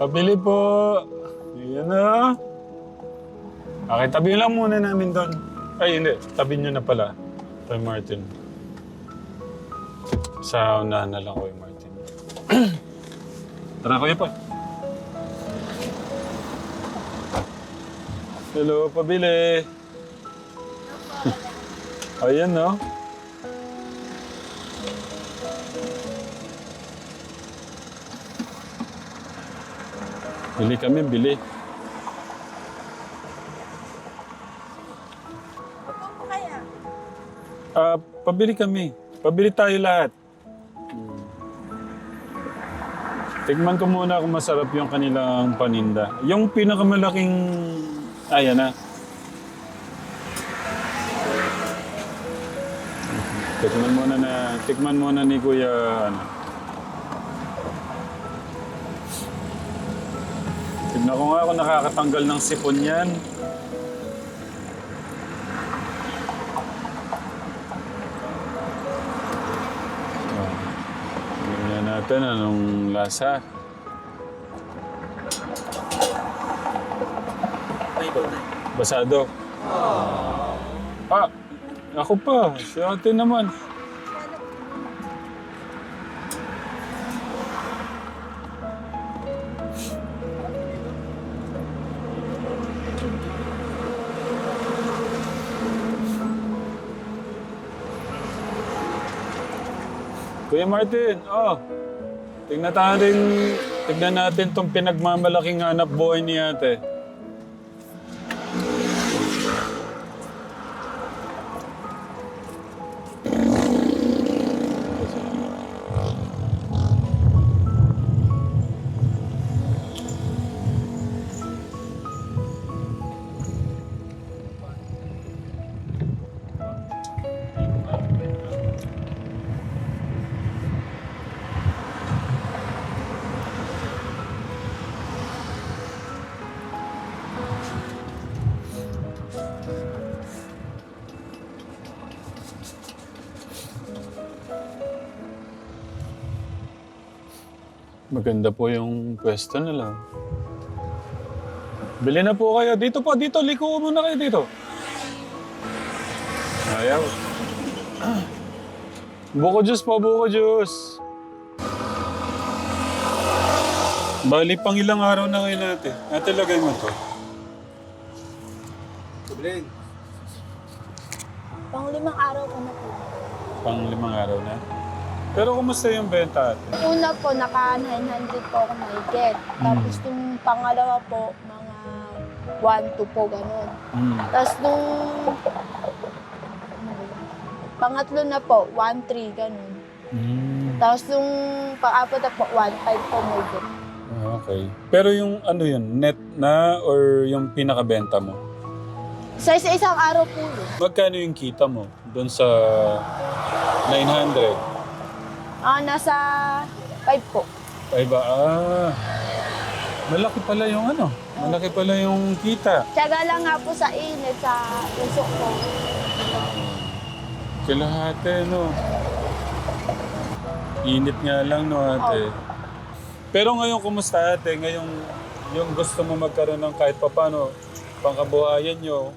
Pabili po. Ayan na. Okay, tabi lang muna namin doon. Ay, hindi. Tabi nyo na pala. Kay Martin. Sa unahan na lang ko yung Martin. Tara, kuya po. Hello, pabili. Ayan, no? Bili kami, bili. Ano po kaya? Pabili kami. Pabili tayo lahat. Tikman ko muna kung masarap yung kanilang paninda. Yung pinakamalaking... Ayan na. Tikman muna ni Kuya, ano. Tignan ko nga kung nakakatanggal ng sipon yan. Tignan natin anong lasa. Basado. Ako pa. Si ate naman. Kuya Martin, tignan natin tong pinagmamalaking hanap buhay ni ate. Maganda po yung pwesto nila. Bili na po kayo. Dito po, dito. Liko muna kayo dito. Ayaw. Buko juice po, buko juice. Bali, pang ilang araw na kayo natin. Ate, lagay mo to. Pang 5 araw ko na po. Pang 5 araw na. Pero kumusta yung benta ate? Una po, naka 900 po ako mahigit. Tapos yung pangalawa po, mga 1-2 po, gano'n. Tapos nung pangatlo na po, 1-3, gano'n. Tapos nung pang-apat na po, 1-5 po mahigit. Okay. Pero yung ano yun, net na or yung pinakabenta mo? Sa isang araw po yun. Magkano yung kita mo doon sa 900? Nasa 5 po. Ay ba? Malaki pala yung ano. Malaki pala yung kita. Tiyaga lang nga po sa init, sa usok ko. Kalahate, no? Init nga lang, no, ate? Pero ngayon, kumusta, ate? Ngayon, yung gusto mo magkaroon ng kahit papano, pangkabuhayan nyo,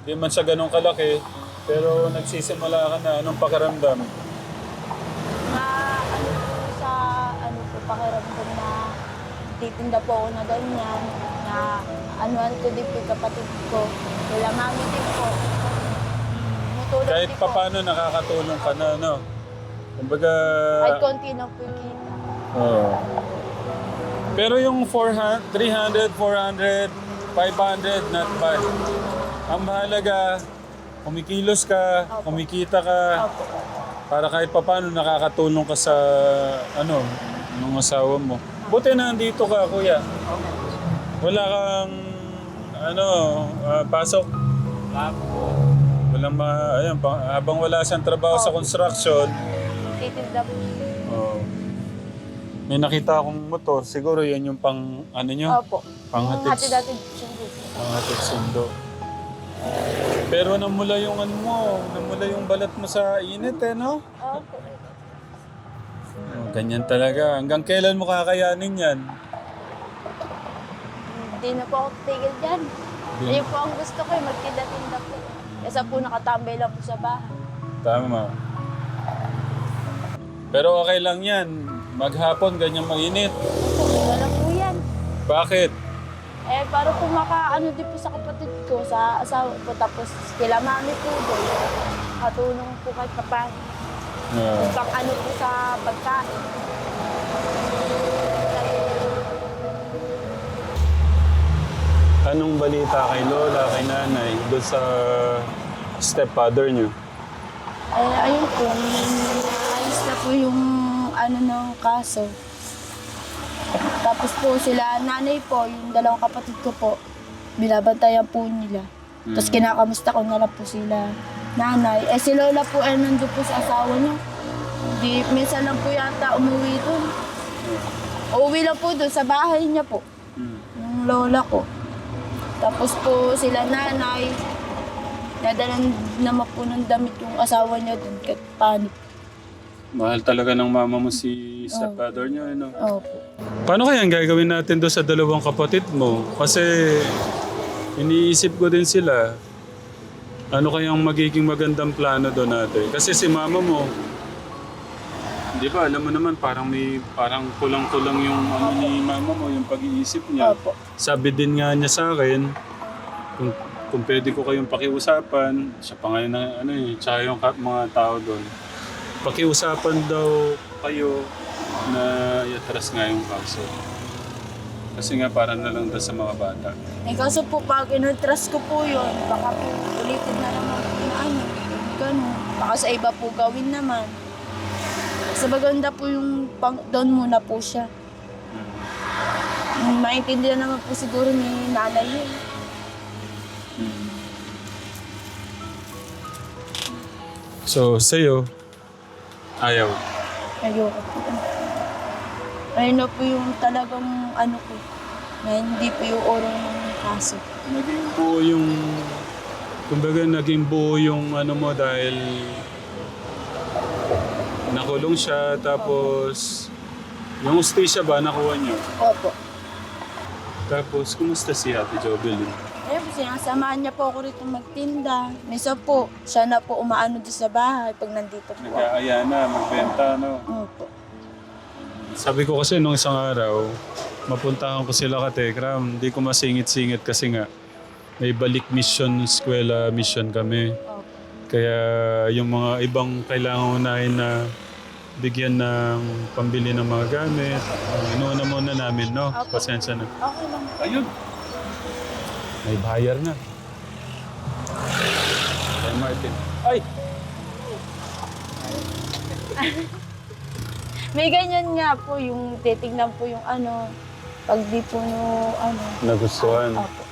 di man siya ganun kalaki, pero nagsisimula ka na, anong pakiramdam? Pakiramdam na titinda po ako na ganyan, na anuhan ko din po yung kapatid ko. Wala mami din po. Tumutulong Kahit din papano nakakatulong ka na, no? Kumbaga... Kahit konti na po yung kita. Oo. Pero yung 300, 400, 500, not bad. Ang mahalaga, kumikilos ka, kumikita ka, Opo. para kahit papano nakakatulong ka sa, ano, ng asawa mo. Buti na nandito ka, kuya. Wala kang, pasok. Walang habang wala siyang trabaho sa construction. Titinda po. May nakita akong motor, siguro yan yung pang, nyo? Opo. Panghatid. Hatid-hatid sundo. Panghatid sundo. Pero namula yung namula yung balat mo sa init no? Opo. Ganyan talaga. Hanggang kailan mo kakayanin yan? Hindi na po ako tigil dyan. Ayun po ang gusto ko, magtinda-tinda po. Kesa po nakatambay lang po sa bahay. Tama. Pero okay lang yan. Maghapon, ganyan mainit. Opo, wala po yan. Bakit? Eh, para po makaano din po sa kapatid ko, sa asawa ko, tapos kila mami po doon. Katulong po kahit kapag. Pang ano po sa pagkain. Anong balita kay Lola, kay Nanay, doon sa stepfather niyo? Eh, ayun po, ayos na po yung ano ng kaso. Tapos po sila, nanay po, yung dalawang kapatid ko po, binabantayan po nila. Tapos kinakamusta ko na lang po sila nanay. Eh si Lola po ay nandun po sa asawa niya. Di, minsan lang po yata umuwi doon. Uuwi lang po doon sa bahay niya po, yung lola ko. Tapos po sila nanay, nadalan naman po ng damit yung asawa niya doon kahit paano. Mahal talaga ng mama mo si stepfather niyo, ano? Opo. Paano kaya ang gagawin natin doon sa dalawang kapatid mo? Kasi iniisip ko din sila. Ano kayang magiging magandang plano doon natin? Kasi si mama mo, di ba, alam mo naman, parang kulang-kulang yung ano ni mama mo, yung pag-iisip niya. Opo. Sabi din nga niya sa akin, kung pwede ko kayong pakiusapan, siya pa ngayon na ano eh, tsaka yung mga tao doon. Pakiusapan daw kayo na iatras nga yung kaso. Kasi nga para na lang daw sa mga bata. Eh kaso po pag inatras ko po yun, baka po ulitin na naman po na ano, ganun. Baka sa iba po gawin naman. Sa maganda po yung down muna po siya. Maintindihan naman po siguro ni nanay yun. So, sa'yo, ayaw. Ayoko po. Ayun na po yung talagang ano ko, na hindi po yung oras ng kaso. Naging buo yung, kumbaga naging buo yung ano mo dahil nakulong siya, tapos yung hustisya ba nakuha niyo? Opo. Tapos, kumusta si Ate Jobel? Ayun po, sinasamahan niya po ako rito magtinda. Minsan po, siya na po umaano doon sa bahay pag nandito po ako. Nag-aaya na, magbenta, no? Opo. Sabi ko kasi nung isang araw, mapuntahan ko sila ka Tekram. Hindi ko masingit-singit kasi nga may balik mission, eskwela mission kami. Opo. Kaya yung mga ibang kailangan unahin na bigyan ng pambili ng mga gamit, inuuna muna namin, no? Opo. Pasensya na. Okay lang. Ayun! May bayar na. Ay, Martin. Ay! May ganyan nga po, yung titignan po yung ano, pag di po no, ano. Nagustuhan. Opo.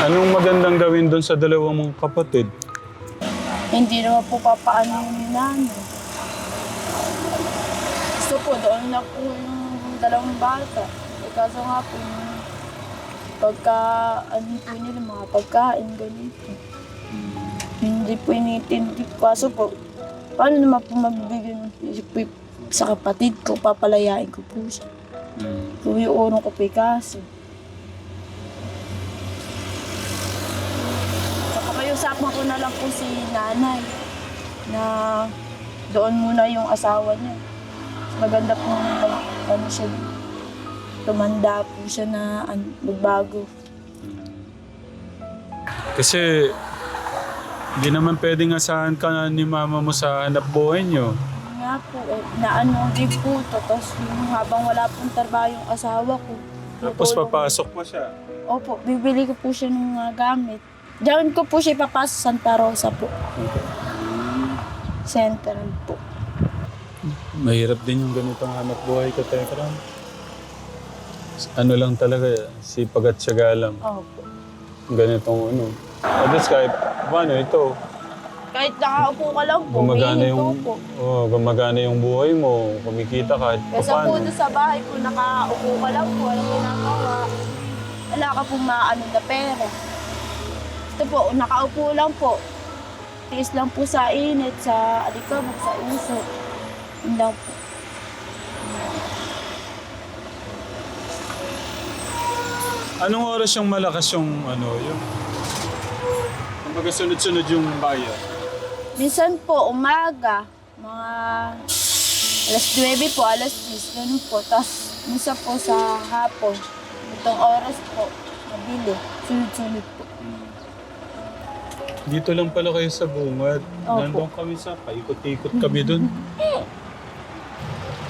Anong magandang gawin doon sa dalawang mong kapatid? Hindi naman po papaano yung nanay. Gusto po, doon na po yung dalawang bata. E kaso nga po, yung pagka, ano po nila, mga pagkain, ganito. Hindi po initindi. Kaso po, paano naman po mabibigyan sa kapatid ko, papalayain ko po siya. Kung yung urong ko po kaso. Usapan ko na lang po si nanay na doon muna yung asawa niya. Maganda po ano siya, tumanda po siya na magbago. Kasi hindi naman pwedeng asahan ka ni mama mo sa hanap buhay niyo. Nga po, na ano din po to. Tapos yung habang wala pong trabaho yung asawa ko. Tapos tutulong. papasok pa siya. Opo, bibili ko po siya ng mga gamit. Diyan ko po siya ipapasok sa Santa Rosa po. Central po. Mahirap din yung ganitong hanap buhay ka, Tekram. Ano lang talaga, sipag at syaga lang. Opo. Ganitong ano. At least kahit paano ito, Kahit nakaupo ka lang po, hihinto po. gumagana yung buhay mo, kumikita kahit Kasi po paano. doon sa bahay po, nakaupo ka lang po, walang ginagawa. Wala ka pong maano na pera. Ito po, nakaupo lang po. Tiis lang po sa init, sa alikabok, sa usok. Yun lang po. Anong oras yung malakas yung ano, yung... Kumbaga sunod-sunod yung bayan? Minsan po, umaga, mga alas 9 po, alas 10, ganun po. Tapos, minsan po sa hapon, itong oras po, mabili, sunod-sunod po. Dito lang pala kayo sa bungad. Opo. Nandun kami sa paikot-ikot kami dun.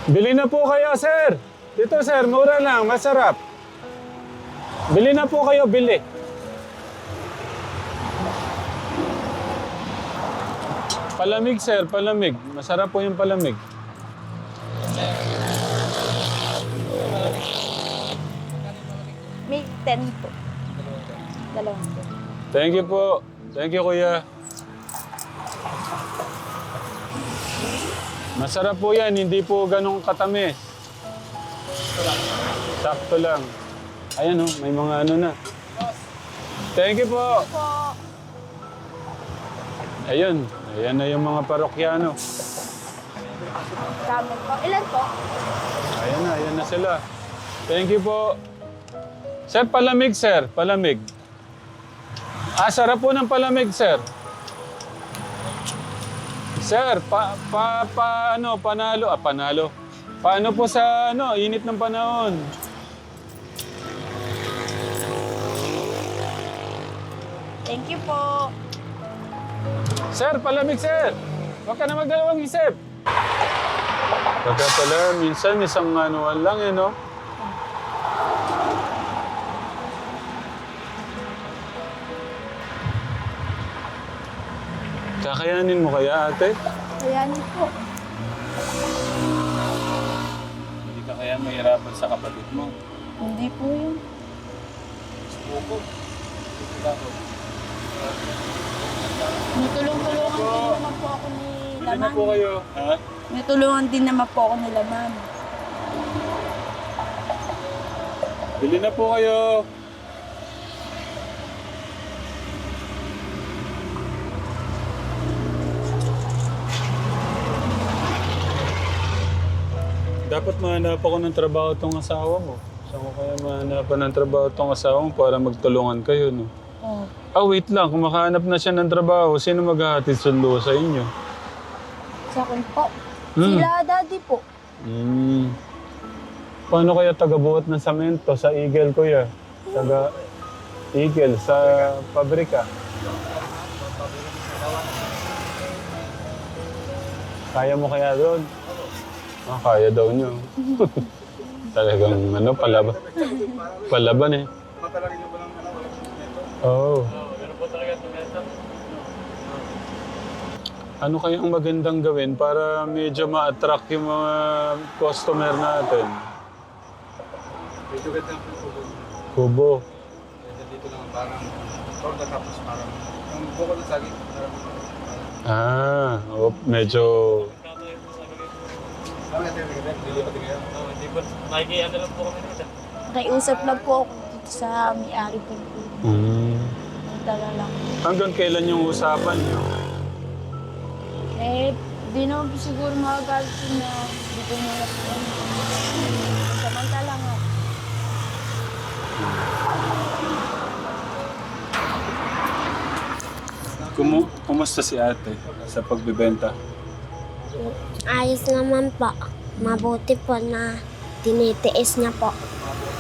Bili na po kayo, sir! Dito, sir, mura lang, masarap. Bili na po kayo, bili. Palamig, sir, palamig. Masarap po yung palamig. May 10 po. Dalawang po. Thank you po. Thank you, kuya. Masarap po yan, hindi po ganong katamis. Sakto lang. Ayan oh, may mga ano na. Thank you po. Ayun, ayan na yung mga parokyano. Dami po. Ilan po? Ayan na sila. Thank you po. Sir, palamig, sir. Palamig. Sarap po ng palamig, sir. Sir, panalo. Panalo. Paano po sa init ng panahon? Thank you po. Sir, palamig, sir. Huwag ka na magdalawang isip. Pagka pala, minsan isang anuan lang, no? Kakayanin mo kaya, ate? Kayanin po. Hindi ka kaya mahirapan sa kapatid mo. Hindi po yun. Natulong-tulungan din naman po ako ni Bili na Laman. po kayo. Ha? Natulungan din naman po ako ni Laman. Bili na po kayo. Dapat mahanap ako ng trabaho tong asawa mo. Saan ko kaya mahanapan ng trabaho tong asawa mo para magtulungan kayo, no? Oh. Wait lang. Kung makahanap na siya ng trabaho, sino maghahatid sundo sa inyo? Sa akin po. Hmm. Sila daddy po. Paano kaya tagabuhat ng samento sa Eagle, kuya? Taga Eagle sa pabrika. Kaya mo kaya doon? Kaya daw nyo. Talagang palaban eh. Oo. Ano kayang magandang gawin para medyo ma-attract yung mga customer natin? Medyo ganda ang kubo. Kubo. Dito lang parang torta tapos parang ang buko ng saging. Medyo... Hindi pa tingnan. Hindi po. Nakikiano lang po kami dito. Nakiusap lang po ako dito sa may-ari po. Tala lang. Hanggang kailan yung usapan niyo? Di naman po siguro makagalit yun na dito muna po. Samantala nga. Kumusta si ate sa pagbebenta? Ayos naman po. Mabuti po na tinitiis niya po.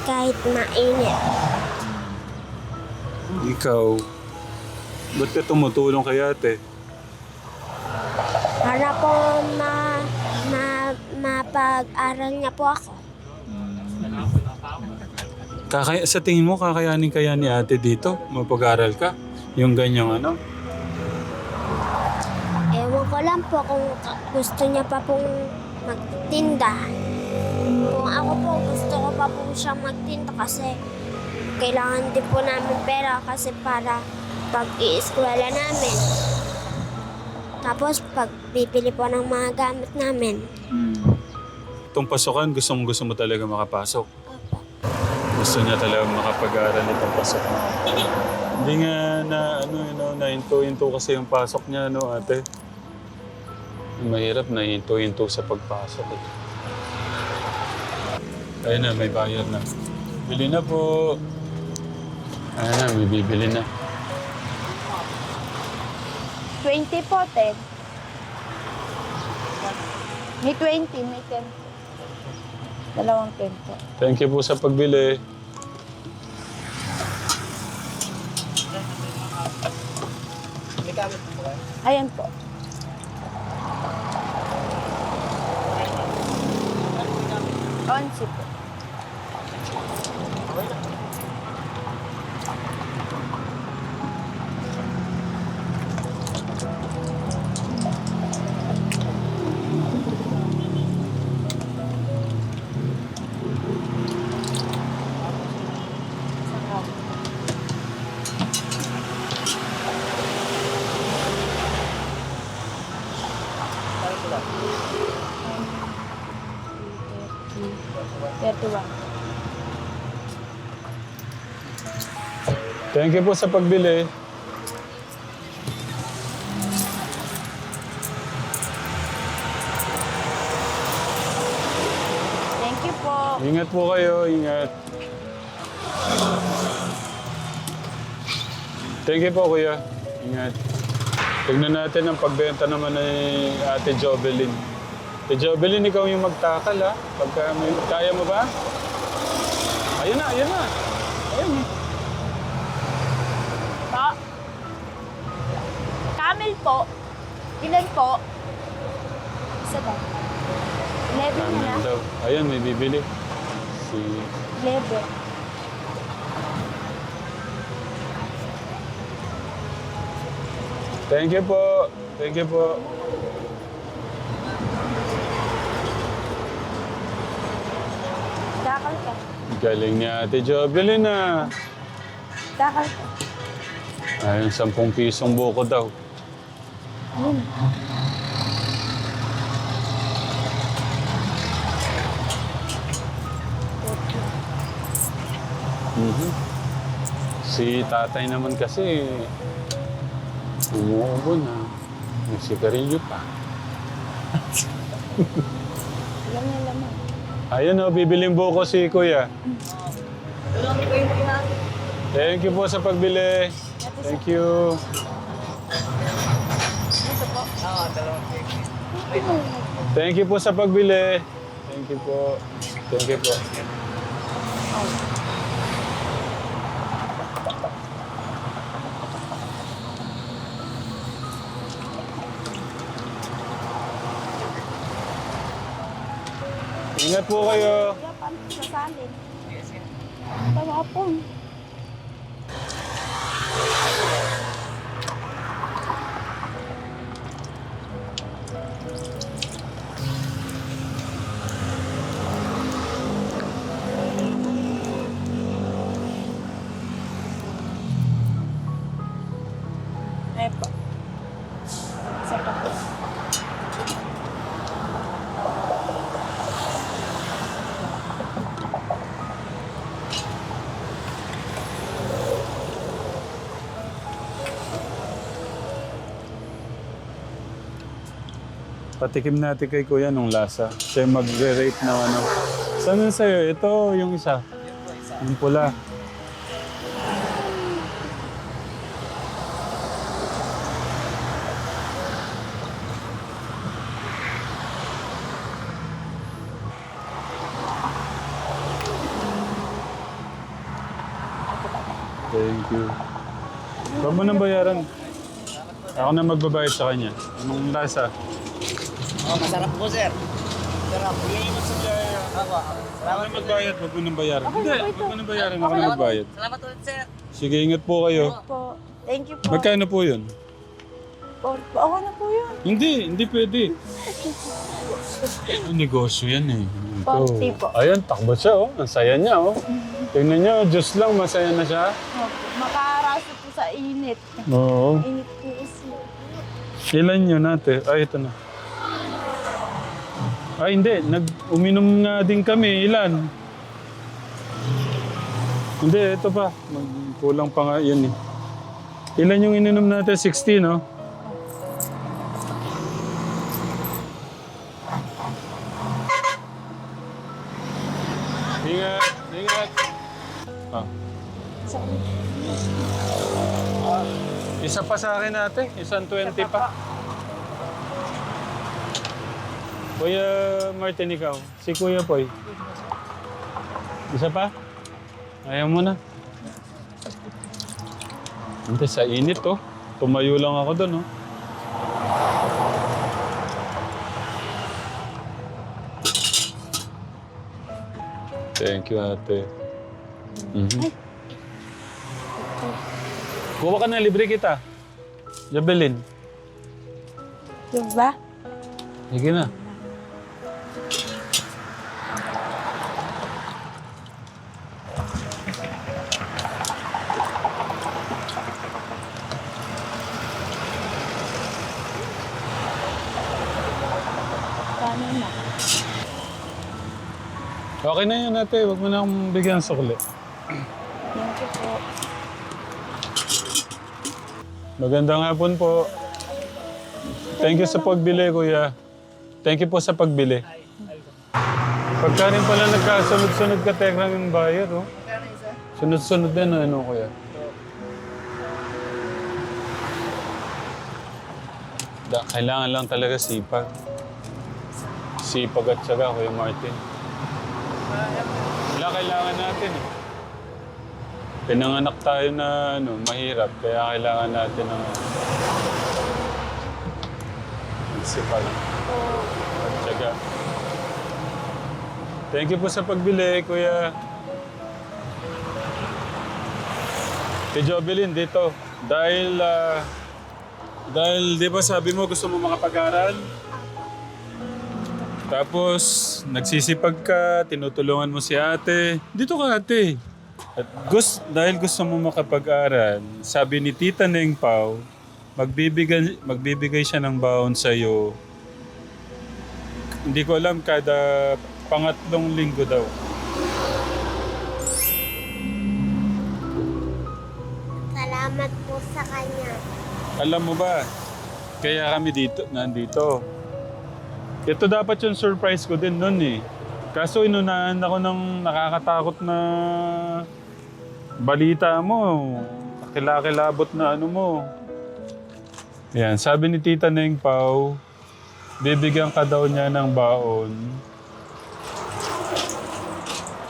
Kahit mainit. Ikaw, ba't ka tumutulong kay ate? Para po mapag-aral niya po ako. Sa tingin mo, kakayanin kaya ni ate dito? Mapag-aral ka? Yung ganyang ano? Ewan ko lang po kung gusto niya pa pong magtinda. Kung ako po, gusto ko pa po siyang magtinda kasi kailangan din po namin pera kasi para pag-i-eskwela namin. Tapos pag bibili po ng mga gamit namin. Itong pasukan, gusto mo talaga makapasok? Opo. Gusto niya talaga makapag-aral itong pasok. Hindi nga nahinto-hinto kasi yung pasok niya, no, ate? Mahirap na hinto-hinto sa pagpasok. Ayun na, may bayad na. Bili na po. Ayan na, may bibili na. 20 po, 10. May 20, may 10 po. Dalawang 10 po. Thank you po sa pagbili. May gamit po ba? Ayan po. Onsi po. Kaya po lang. 31. Thank you po sa pagbili. Thank you po. Ingat po kayo, ingat. Thank you po, kuya. Ingat. Tignan natin ang pagbenta naman ni Ate Jovelyn. Ate Jovelyn, ikaw yung magtakal, ha? Pagka may... Kaya mo ba? Ayun na, ayun na. Ayun. Po. Camel po. Ilan po? Isa ba? 11 na Amen lang. daw. Ayun, may bibili. Si... 11. Thank you po. Thank you po. Dakal ka. Galing ni Ate Jovelyn, ha? Dakal ka. Ayun, 10 pisong buko daw. Ayun. Mhm. Si tatay naman kasi umuubo na. May sigarilyo pa. Yan na laman. Ayun o, bibiling buko si Kuya. Thank you po sa pagbili. Thank you. Dito po. Oo, dalawang cake. Thank you po sa pagbili. Thank you po. Thank you po. Ingat po kayo. Kaya paano sasalin? Tama po. Ay po. Isa pa po. Patikim natin kay Kuya nung lasa. Siya yung magre-rate ng ano. Saan na sa'yo? Ito yung isa. Yung pula. Thank you. Huwag mo nang bayaran. Ako na magbabayad sa kanya. Anong lasa? Oh, masarap po, sir. Sarap. Iingat sa biyahe. Apo. Ako na magbayad, huwag mo nang bayaran. Hindi, huwag mo nang bayaran, ako na magbayad. Salamat ulit, sir. Sige, ingat po kayo. Po. Thank you po. Magkano po yun? Po. Ako na po yun. Hindi pwede. Ang negosyo yan eh. Ito. 40 po. Ayan, takbo siya oh. Ang saya niya oh. Tingnan niyo, Diyos lang, masaya na siya. Opo. Makaraso po sa init. Oo. Init po kasi. Ilan yun natin? Ay, ito na. Ay, hindi. Uminom nga din kami. Ilan? Hindi, ito pa. Kulang pa nga yun eh. Ilan yung ininom natin? 16, no? Ingat! Ingat! Ah. Isa pa sa akin ate, isang 20 pa. Kuya Martin, ikaw. Si Kuya Poy. Isa pa? Ayaw mo na. Hindi, sa init oh. Tumayo lang ako doon oh. Thank you, ate. Kuha ka na, libre kita. Jabelin. Diba? Sige na. Paano na? Okay na yun, ate. Huwag mo na akong bigyan ng sukli. Thank you po. Magandang hapon po. Thank you sa pagbili, kuya. Thank you po sa pagbili. Pagka rin pala nagkasunod-sunod ka, Tekram yung bayad, oh. Sunod-sunod din, ano, kuya. Kailangan lang talaga sipag. Sipag at syaga, Kuya Martin. Wala, kailangan natin, eh. Pinanganak tayo na mahirap, kaya kailangan natin ng sipag at tiyaga. Thank you po sa pagbili, Kuya. Kay Jobelin, dito. Dahil di ba sabi mo gusto mo makapag-aral? Tapos, nagsisipag ka, tinutulungan mo si ate. Dito ka, ate. At dahil gusto mo makapag-aral, sabi ni Tita Neng Pao, magbibigay siya ng baon sa'yo. Hindi ko alam, kada pangatlong linggo daw. Salamat po sa kanya. Alam mo ba, kaya kami nandito. Ito dapat yung surprise ko din nun eh. Kaso inunahan ako ng nakakatakot na balita mo. Kakilakilabot na ano mo. Yan, sabi ni Tita Neng Pao, bibigyan ka daw niya ng baon.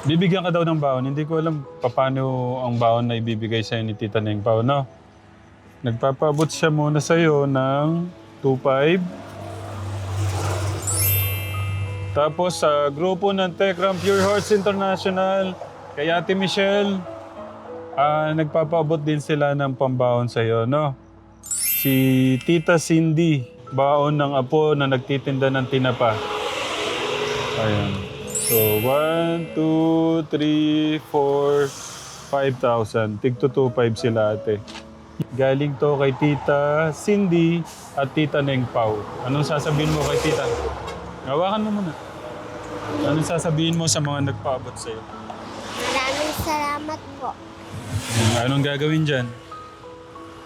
Bibigyan ka daw ng baon. Hindi ko alam paano ang baon na ibibigay sa'yo ni Tita Neng Pao, no? Nagpapabot siya muna sa'yo ng 2.5. Tapos sa grupo ng Tekram Pure Hearts International, kay Ate Michelle, nagpapabot din sila ng pambaon sa'yo, no? Si Tita Cindy, baon ng apo na nagtitinda ng tinapa. Ayan. So, 1, 2, 3, 4, 5,000. Tig to 2.5 sila, ate. Galing to kay Tita Cindy at Tita Neng Pao. Anong sasabihin mo kay Tita? Hawakan mo muna. Anong sasabihin mo sa mga nagpaabot sa'yo? Maraming salamat po. Anong gagawin dyan?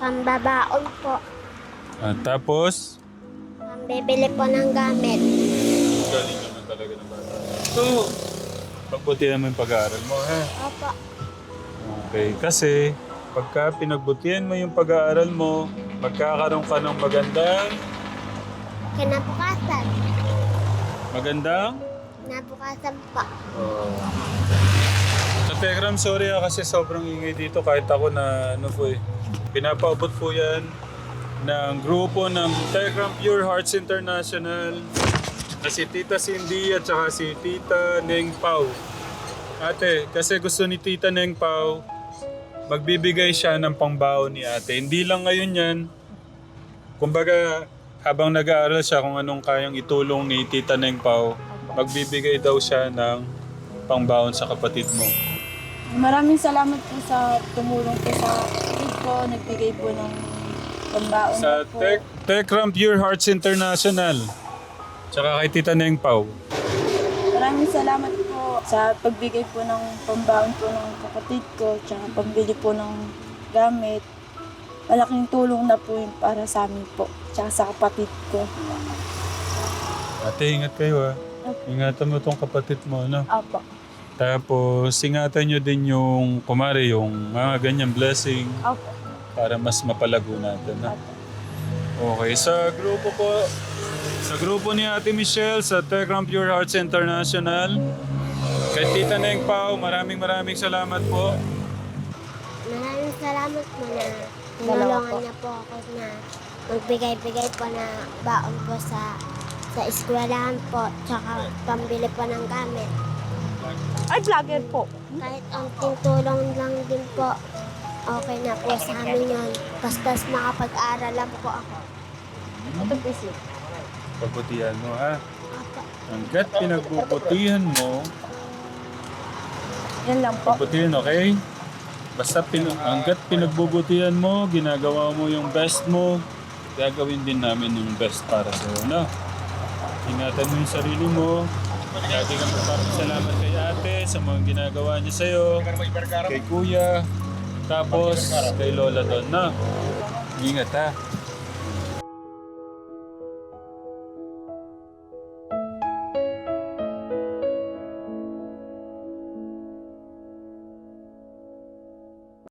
Pambabaon po. At tapos? Pambibili po ng gamit. Galing naman talaga ng bata. So, pagbutihan mo yung pag-aaral mo, ha? Opo. Okay, kasi pagka pinagbutihan mo yung pag-aaral mo, magkakaroon ka ng magandang Kinabukasan. Kinabukasan po. Sa Tekram, sorry kasi sobrang ingay dito kahit ako na pinapaabot po yan ng grupo ng Tekram Pure Hearts International na si Tita Cindy at saka si Tita Neng Pao. Ate, kasi gusto ni Tita Neng Pao, magbibigay siya ng pangbaon ni ate. Hindi lang ngayon yan. Kumbaga, habang nag-aaral siya kung anong kayang itulong ni Tita Neng Pao, magbibigay daw siya ng pangbaon sa kapatid mo. Maraming salamat po sa tumulong po sa kapatid ko. Nagbigay po ng pambaon Sa po. Tekram Pure Hearts International, tsaka kay Tita Neng Pao. Maraming salamat po sa pagbigay po ng pambaon po ng kapatid ko, tsaka pambili po ng gamit. Malaking tulong na po yun para sa amin po, tsaka sa kapatid ko. Ate, ingat kayo ha. Ingatan mo tong kapatid mo, no? Apo. Tapos, ingatan nyo din yung, kumari, yung mga ganyang blessing. Apo. para mas mapalago natin. Ha? Okay, sa grupo ni Ate Michelle sa Tekram Pure Hearts International, kay Tita Neng Pao, maraming salamat po. Maraming salamat po na tinulungan niya po ako na magbigay-bigay po na baon po sa eskwelahan po, tsaka pambili po ng gamit. Ay, vlogger po. Kahit ang tulong lang din po, okay na po sa amin yun. Bastas makapag-aral lang po ako. Ito po siya. Pagbutihan mo, ha? Opo. Hanggat pinagbubutihan mo, Yan lang po. pagbutihan, okay? Basta hanggat pinagbubutihan mo, ginagawa mo yung best mo, gagawin din namin yung best para sa'yo, no? Ingatan mo yung sarili mo. Lagi kang salamat kay ate sa mga ginagawa niya sa'yo, kay kuya, tapos kay lola doon, no? Ingat, ha?